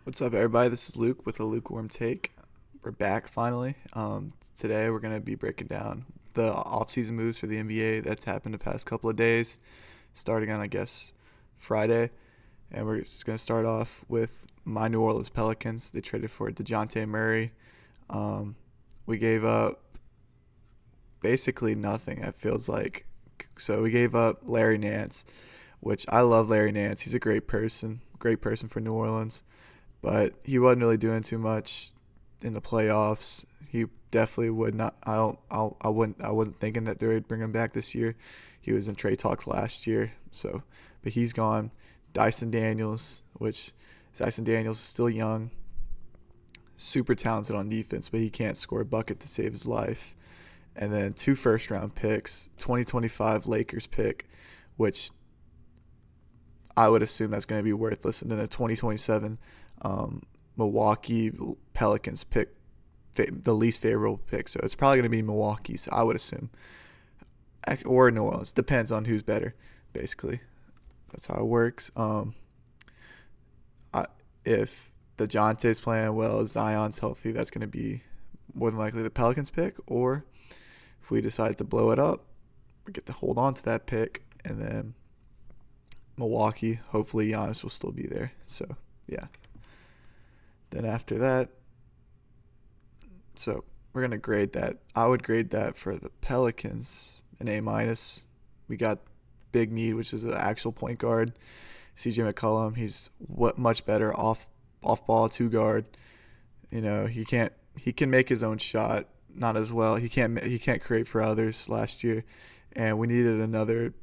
What's up, everybody? This is Luke with a Lukewarm take. We're back finally. Today we're gonna be breaking down the offseason moves for the NBA that's happened the past couple of days, starting on Friday, and we're just gonna start off with my New Orleans Pelicans. They traded for DeJounte Murray. Um, we gave up basically nothing. It feels like so we gave up Larry Nance, which I love Larry Nance. He's a great person for New Orleans, but he wasn't really doing too much in the playoffs. He definitely would not. I wasn't thinking that they would bring him back this year. He was in trade talks last year, but he's gone. Dyson Daniels is still young, super talented on defense, but he can't score a bucket to save his life. And then two first round picks, 2025 Lakers pick, which I would assume that's going to be worthless, and then a 2027 Milwaukee Pelicans pick, the least favorable pick. So it's probably going to be Milwaukee's, I would assume, or New Orleans. Depends on who's better, basically. That's how it works. If DeJounte's playing well, Zion's healthy, that's going to be more than likely the Pelicans pick. Or if we decide to blow it up, we get to hold on to that pick, and then Milwaukee, hopefully Giannis will still be there. So, yeah. Then after that, so we're going to grade that. I would grade that for the Pelicans an A minus. We got big need, which is an actual point guard. CJ McCollum, he's much better off ball two guard. He can make his own shot, not as well. He can't create for others last year, and we needed another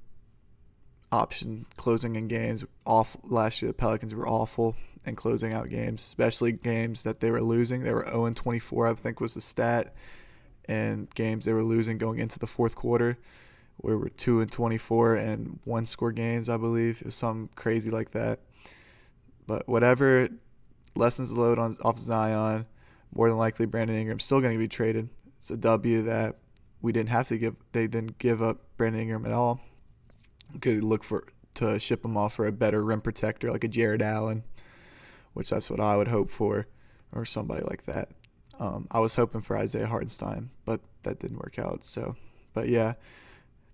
option closing in games. Off last year, the Pelicans were awful in closing out games, especially games that they were losing. They were 0-24, I think was the stat, and games they were losing going into the fourth quarter. We were 2-24 and one score games, I believe. It was something crazy like that. But whatever, lessens the load off Zion. More than likely, Brandon Ingram's still going to be traded. It's a W that we didn't have to give. They didn't give up Brandon Ingram at all. We could look to ship him off for a better rim protector like a Jared Allen, which that's what I would hope for, or somebody like that. I was hoping for Isaiah Hartenstein, but that didn't work out. So, but yeah,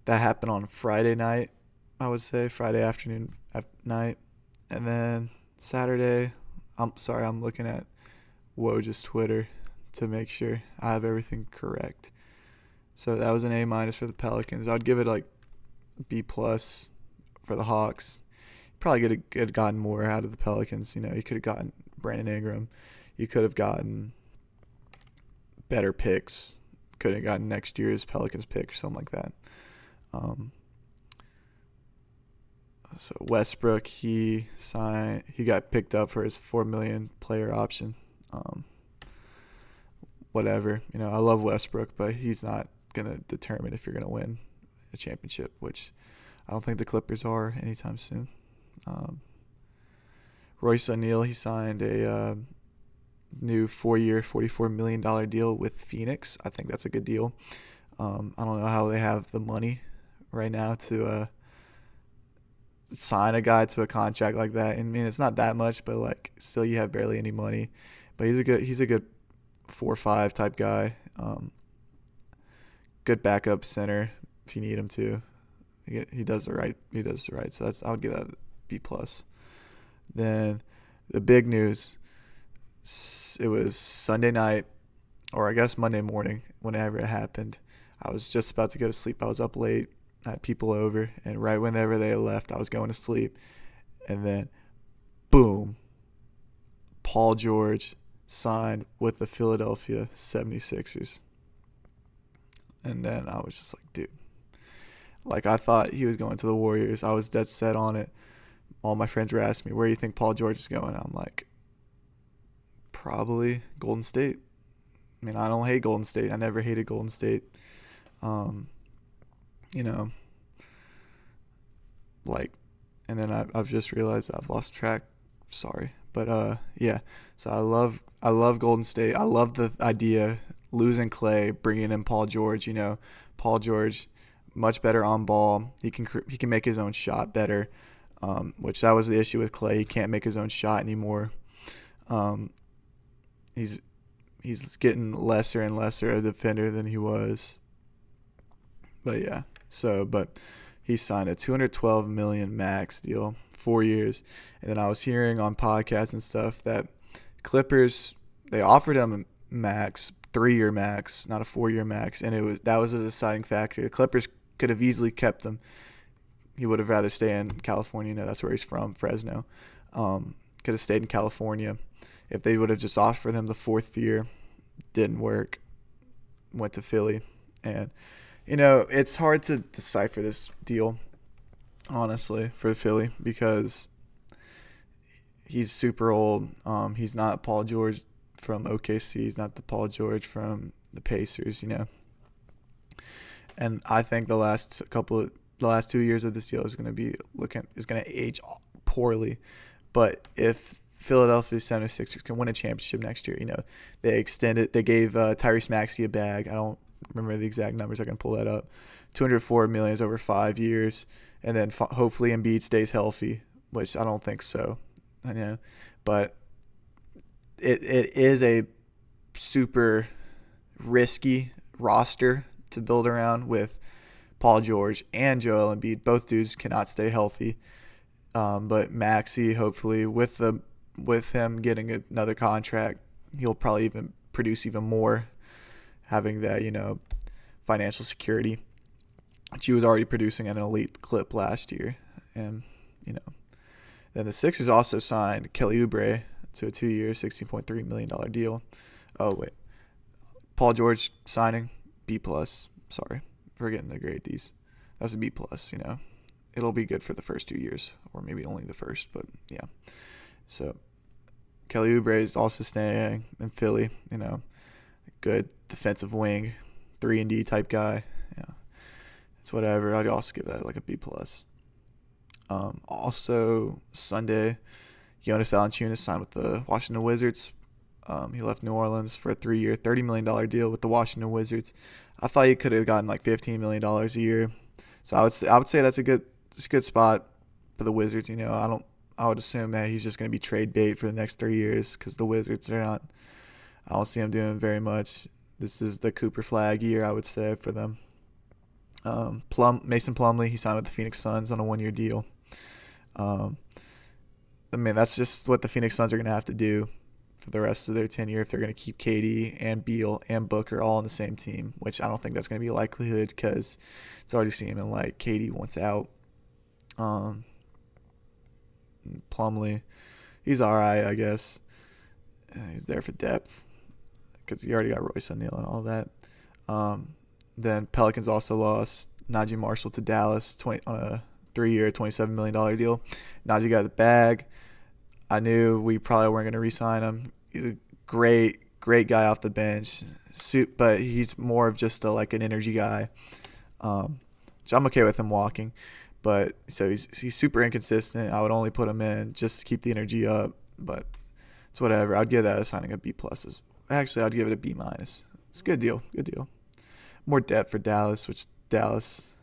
that happened on Friday night, I would say, Friday afternoon, night. And then Saturday, I'm looking at Woj's Twitter to make sure I have everything correct. So that was an A minus for the Pelicans. I'd give it like B plus for the Hawks. Probably could have gotten more out of the Pelicans. You could have gotten Brandon Ingram. You could have gotten better picks. Could have gotten next year's Pelicans pick or something like that. So Westbrook, he got picked up for his $4 million player option. Whatever, I love Westbrook, but he's not gonna determine if you're gonna win a championship, which I don't think the Clippers are anytime soon. Royce O'Neal, he signed a new 4-year, $44 million deal with Phoenix. I think that's a good deal. I don't know how they have the money right now to sign a guy to a contract like that. I mean, it's not that much, but like still, you have barely any money. But he's a good 4-5 type guy. Good backup center if you need him to. He does the right. So I would give that a B plus. Then the big news. It was Sunday night, or I guess Monday morning, whenever it happened. I was just about to go to sleep. I was up late. I had people over, and right whenever they left, I was going to sleep. And then, boom, Paul George signed with the Philadelphia 76ers. And then I was just like, dude. Like, I thought he was going to the Warriors. I was dead set on it. All my friends were asking me, where do you think Paul George is going? I'm like, probably Golden State. I mean, I don't hate Golden State. I never hated Golden State. Like, and then I've just realized I've lost track. Sorry. But, yeah. So I love Golden State. I love the idea losing Clay, bringing in Paul George. Paul George, much better on ball. He can make his own shot better, which that was the issue with Clay. He can't make his own shot anymore. Um, he's getting lesser and lesser a defender than he was. But yeah, but he signed a $212 million max deal, 4 years. And then I was hearing on podcasts and stuff that Clippers, they offered him a max, 3-year max, not a 4-year max, and that was a deciding factor. The Clippers could have easily kept him. He would have rather stay in California. That's where he's from, Fresno. Could have stayed in California. If they would have just offered him the 4th year, didn't work. Went to Philly. And, it's hard to decipher this deal, honestly, for Philly because he's super old. He's not Paul George from OKC. He's not the Paul George from the Pacers, And I think the last 2 years of this deal is going to age poorly. But if Philadelphia 76ers can win a championship next year, they extended. They gave Tyrese Maxey a bag. I don't remember the exact numbers. I can pull that up. $204 million over 5 years, and then hopefully Embiid stays healthy, which I don't think so. I know, but it is a super risky roster to build around with Paul George and Joel Embiid. Both dudes cannot stay healthy. But Maxey, hopefully, with him getting another contract, he'll probably even produce even more, having that financial security, which he was already producing at an elite clip last year. And then the Sixers also signed Kelly Oubre to a 2-year, $16.3 million deal. Oh wait, Paul George signing B+. Sorry, forgetting to grade these. That's a B+. It'll be good for the first 2 years, or maybe only the first, but yeah. So Kelly Oubre is also staying in Philly. Good defensive wing, 3-and-D type guy. Yeah, it's whatever. I'd also give that like a B+. Also Sunday, Jonas Valanciunas signed with the Washington Wizards. He left New Orleans for a 3-year, $30 million deal with the Washington Wizards. I thought he could have gotten like $15 million a year. So I would say that's a good spot for the Wizards. I would assume that he's just going to be trade bait for the next 3 years because the Wizards are not. I don't see him doing very much. This is the Cooper Flag year, I would say, for them. Mason Plumlee, he signed with the Phoenix Suns on a 1-year deal. That's just what the Phoenix Suns are going to have to do for the rest of their tenure if they're going to keep KD and Beal and Booker all on the same team, which I don't think that's going to be a likelihood because it's already seeming like KD wants out. Plumlee, he's all right, I guess. He's there for depth because he already got Royce O'Neal and all that. Then Pelicans also lost Najee Marshall to Dallas on a 3-year, $27 million deal. Najee got the bag. I knew we probably weren't going to re-sign him. He's a great guy off the bench, but he's more of just an energy guy, which I'm okay with him walking. But so he's super inconsistent. I would only put him in just to keep the energy up, but it's whatever. I'd give that a signing a B+. Actually, I'd give it a B-. It's a good deal. More depth for Dallas, which Dallas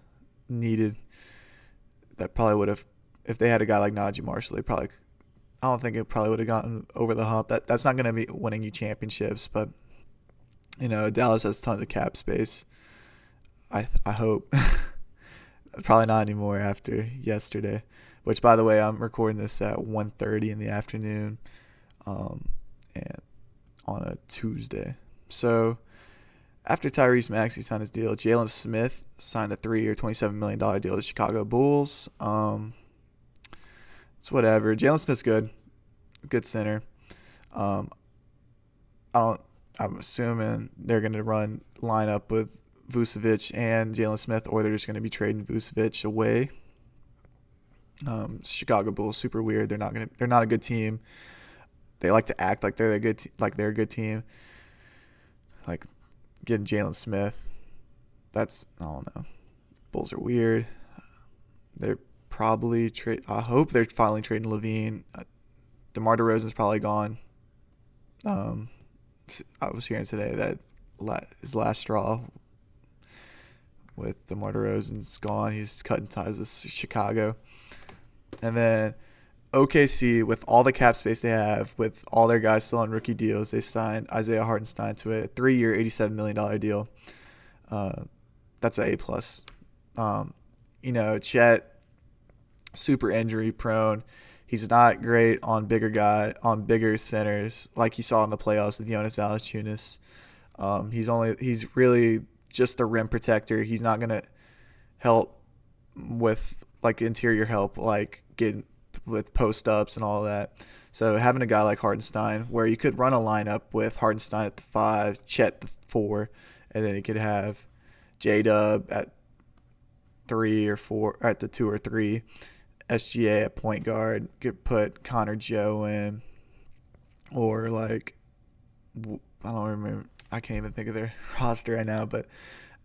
needed. That probably would have, if they had a guy like Najee Marshall, I don't think it probably would have gotten over the hump. That's not going to be winning you championships, but Dallas has tons of cap space. I hope. Probably not anymore after yesterday, which, by the way, I'm recording this at 1:30 in the afternoon, and on a Tuesday. So after Tyrese Maxey signed his deal, Jalen Smith signed a 3-year, $27 million deal with the Chicago Bulls. It's whatever. Jalen Smith's good center. I'm assuming they're going to line up with Vucevic and Jalen Smith, or they're just going to be trading Vucevic away. Chicago Bulls, super weird. They're not a good team. They like to act like they're a good team. Like getting Jalen Smith, I don't know. Bulls are weird. They're probably I hope they're finally trading Levine. DeMar DeRozan's probably gone. I was hearing today that his last straw with DeMar DeRozan's gone. He's cutting ties with Chicago. And then OKC, with all the cap space they have, with all their guys still on rookie deals, they signed Isaiah Hartenstein to a 3-year, $87 million deal. That's an A+. Chet, super injury prone. He's not great on bigger centers like you saw in the playoffs with Jonas Valanciunas. He's really just the rim protector. He's not gonna help with like interior help, like getting with post ups and all that. So having a guy like Hartenstein, where you could run a lineup with Hartenstein at the 5, Chet the 4, and then you could have J Dub at 3 or 4, at the 2 or 3, SGA at point guard. Could put Connor Joe in, or like I don't remember. I can't even think of their roster right now, but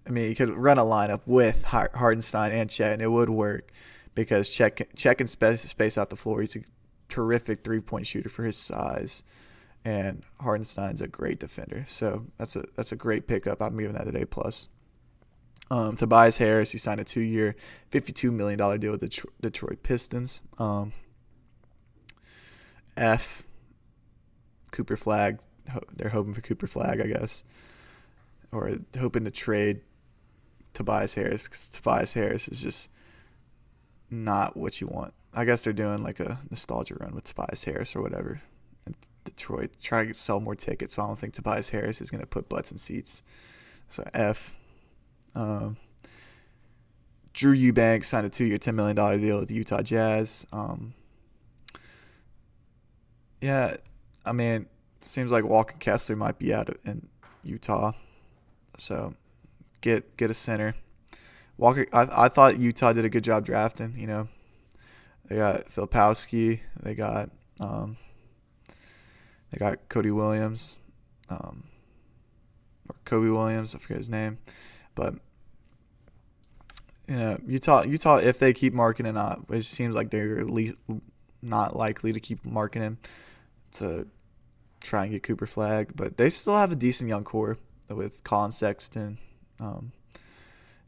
I mean, you could run a lineup with Hardenstein and Chet, and it would work because Chet can space out the floor. He's a terrific three-point shooter for his size, and Hardenstein's a great defender. So that's a great pickup. I'm giving that an A+. Tobias Harris, he signed a 2-year, $52 million deal with the Detroit Pistons. F, Cooper Flag. They're hoping for Cooper Flag, I guess, or hoping to trade Tobias Harris, because Tobias Harris is just not what you want. I guess they're doing like a nostalgia run with Tobias Harris or whatever in Detroit, trying to sell more tickets. So I don't think Tobias Harris is going to put butts in seats. So F. Drew Eubanks signed a 2-year, $10 million deal with the Utah Jazz. Yeah, I mean, seems like Walker Kessler might be out in Utah, so get a center. Walker, I thought Utah did a good job drafting. They got Filipowski, they got Cody Williams, or Kobe Williams, I forget his name, but Utah, if they keep marking him out, which seems like they're at least not likely to keep marking him to try and get Cooper Flag, but they still have a decent young core with Colin Sexton.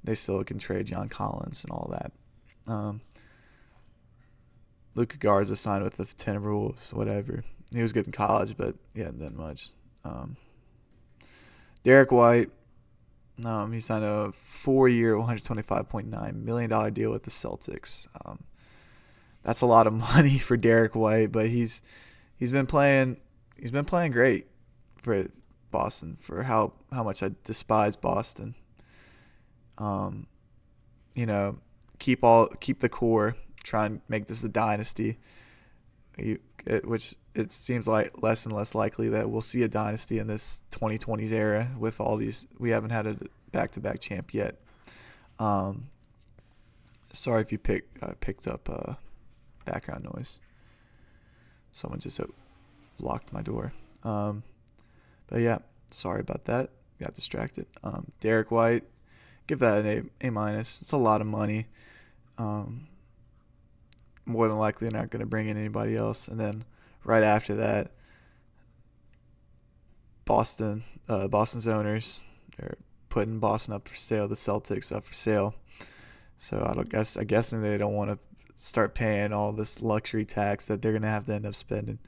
They still can trade John Collins and all that. Luka Garza signed with the Timberwolves, whatever. He was good in college, but he hadn't done much. Derek White, he signed a 4-year, $125.9 million deal with the Celtics. That's a lot of money for Derek White, but he's been playing great for Boston, for how much I despise Boston. Keep the core, try and make this a dynasty. Which it seems like less and less likely that we'll see a dynasty in this 2020s era with all these. We haven't had a back-to-back champ yet. Sorry if you picked up background noise. Someone just locked my door. But yeah, sorry about that. Got distracted. Derek White, give that an A-. It's a lot of money. More than likely they're not going to bring in anybody else. And then right after that, Boston's owners, they're putting Boston up for sale, the Celtics up for sale. So I guess they don't want to start paying all this luxury tax that they're going to have to end up spending.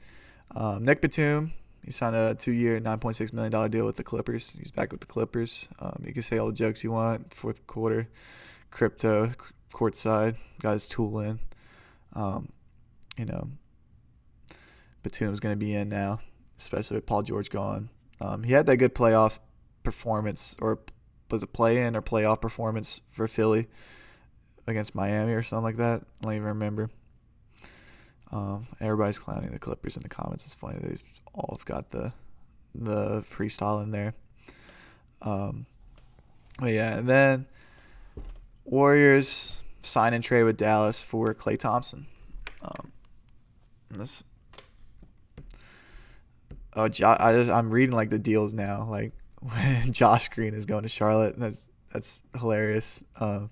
Nick Batum, he signed a 2-year, $9.6 million deal with the Clippers. He's back with the Clippers. You can say all the jokes you want. Fourth quarter, crypto, courtside, got his tool in. Batum's going to be in now, especially with Paul George gone. He had that good playoff performance, or was it play-in or playoff performance for Philly against Miami or something like that. I don't even remember. Everybody's clowning the Clippers in the comments. It's funny. They've all got the freestyle in there. But yeah, and then Warriors sign and trade with Dallas for Klay Thompson. I'm reading like the deals now. Like when Josh Green is going to Charlotte, and that's hilarious. Of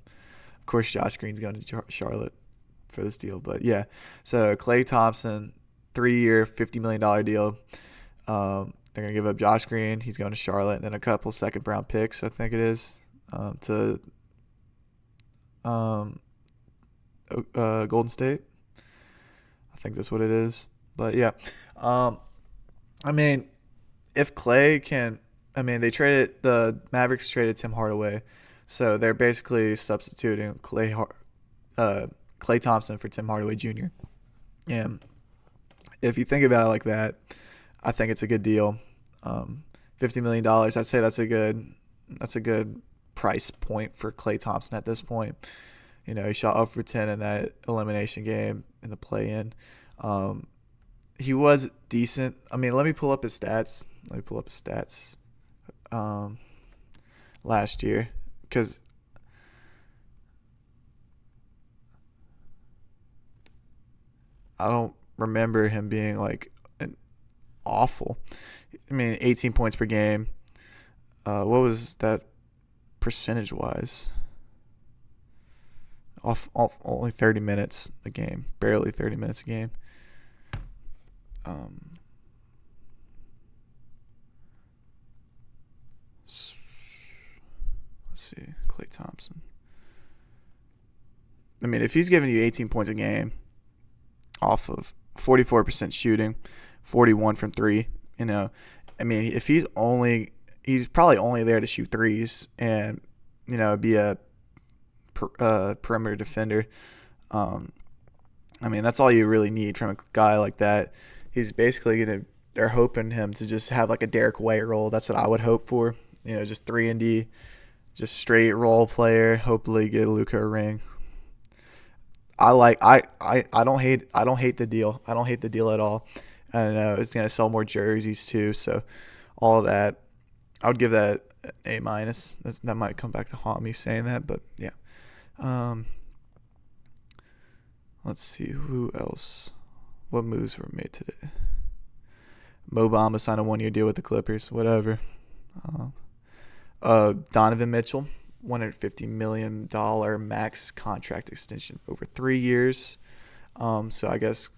course, Josh Green's going to Charlotte for this deal, but yeah. So Klay Thompson, 3-year, $50 million deal. They're gonna give up Josh Green. He's going to Charlotte, and then a couple second-round picks, I think it is, to Golden State. I think that's what it is. But yeah, I mean, if Clay can, I mean, the Mavericks traded Tim Hardaway, so they're basically substituting Clay Thompson for Tim Hardaway Jr. And if you think about it like that, I think it's a good deal. $50 million, I'd say that's a good price point for Clay Thompson at this point. You know, he shot 0 for 10 in that elimination game in the play-in. He was decent. I mean, let me pull up his stats. Last year, because I don't remember him being like an awful. I mean, 18 points per game. What was that percentage wise? Off only 30 minutes a game, barely 30 minutes a game. Let's see, Clay Thompson. I mean, if he's giving you 18 points a game off of 44% shooting, 41 from three, you know, I mean, if he's probably only there to shoot threes and, you know, be a perimeter defender. I mean, that's all you really need from a guy like that. He's basically they're hoping him to just have like a Derek White role. That's what I would hope for. You know, just 3-and-D, just straight role player. Hopefully get Luka a ring. I don't hate the deal. I don't hate the deal at all. I know it's gonna sell more jerseys too. So all of that, I would give that an A-. That might come back to haunt me saying that, but yeah. Let's see who else. What moves were made today? Mo Bamba signed a 1-year deal with the Clippers. Whatever. Donovan Mitchell, $150 million max contract extension over 3 years. So I guess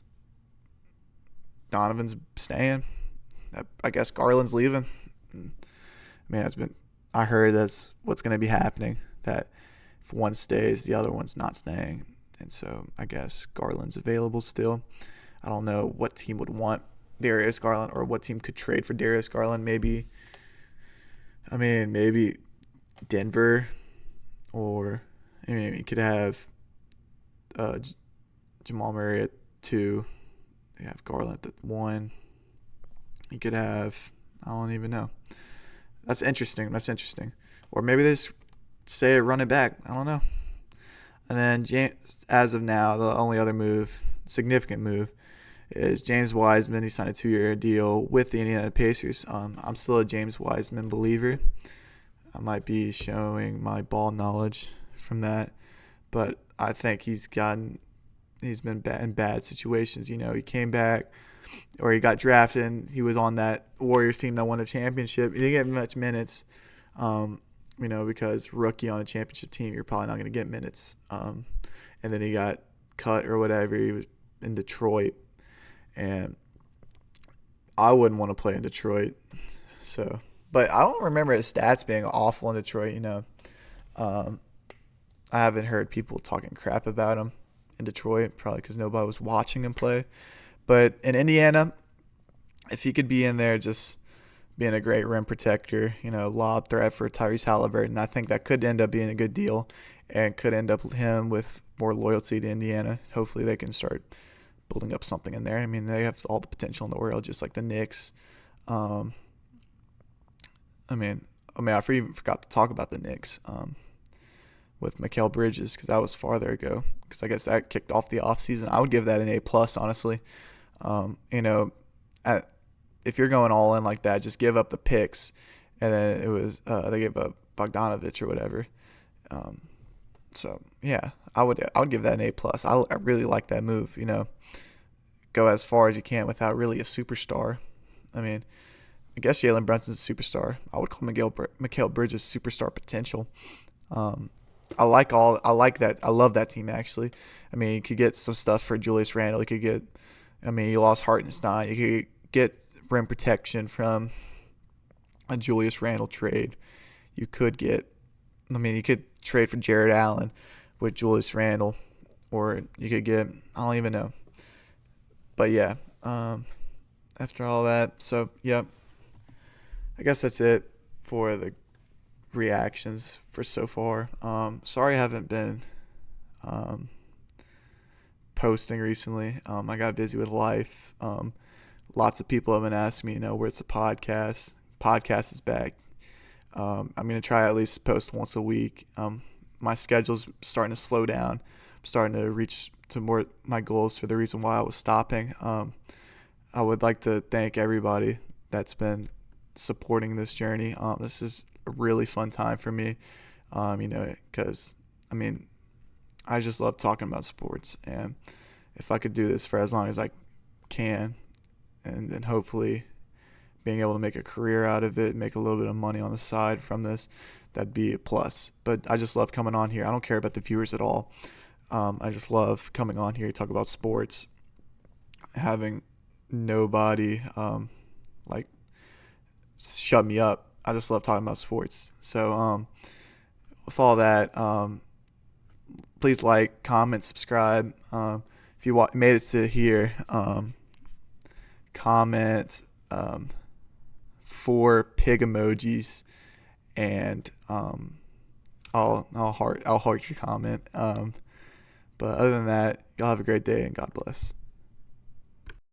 Donovan's staying. I guess Garland's leaving. Man, I heard that's what's going to be happening. That if one stays, the other one's not staying. And so I guess Garland's available still. I don't know what team would want Darius Garland or what team could trade for Darius Garland. Maybe Denver, or I mean, you could have Jamal Murray at 2. You have Garland at 1. You could have, I don't even know. That's interesting. Or maybe they just say run it back. I don't know. And then as of now, the only other significant move, is James Wiseman. He signed a 2-year deal with the Indiana Pacers. I'm still a James Wiseman believer. I might be showing my ball knowledge from that, but I think he's been in bad situations. You know, he came back, or he got drafted, and he was on that Warriors team that won the championship. He didn't get much minutes, you know, because rookie on a championship team, you're probably not going to get minutes. And then he got cut or whatever. He was in Detroit, and I wouldn't want to play in Detroit. So, but I don't remember his stats being awful in Detroit. You know, I haven't heard people talking crap about him in Detroit, probably because nobody was watching him play. But in Indiana, if he could be in there just being a great rim protector, you know, lob threat for Tyrese Halliburton, I think that could end up being a good deal and could end up him with more loyalty to Indiana. Hopefully they can start building up something in there. I mean, they have all the potential in the world, just like the Knicks. I even forgot to talk about the Knicks with Mikal Bridges, because that was farther ago, because I guess that kicked off the offseason. I would give that an A+, honestly. You know, if you're going all in like that, just give up the picks. And then it was they gave up Bogdanovich or whatever. So yeah, I would give that an A+. I really like that move. You know, go as far as you can without really a superstar. I mean, I guess Jalen Brunson's a superstar. I would call Mikal Bridges superstar potential. I like that. I love that team, actually. I mean, you could get some stuff for Julius Randle. You lost Hartenstein. You could get rim protection from a Julius Randle trade. You could trade for Jared Allen with Julius Randle, or you could get, I don't even know. But yeah, after all that, so yep, I guess that's it for the reactions for so far. Sorry I haven't been um, posting recently. I got busy with life. Lots of people have been asking me, where's the podcast? Podcast is back. I'm going to try at least post once a week. My schedule's starting to slow down. I'm starting to reach to more my goals for the reason why I was stopping. I would like to thank everybody that's been supporting this journey. This is a really fun time for me, because, I just love talking about sports. And if I could do this for as long as I can, and then hopefully being able to make a career out of it, make a little bit of money on the side from this, that'd be a plus. But I just love coming on here. I don't care about the viewers at all. I just love coming on here to talk about sports, having nobody like shut me up. I just love talking about sports. So with all that, please like, comment, subscribe. If you made it to here, comment 4 pig emojis, and I'll heart your comment. But other than that, y'all have a great day and God bless.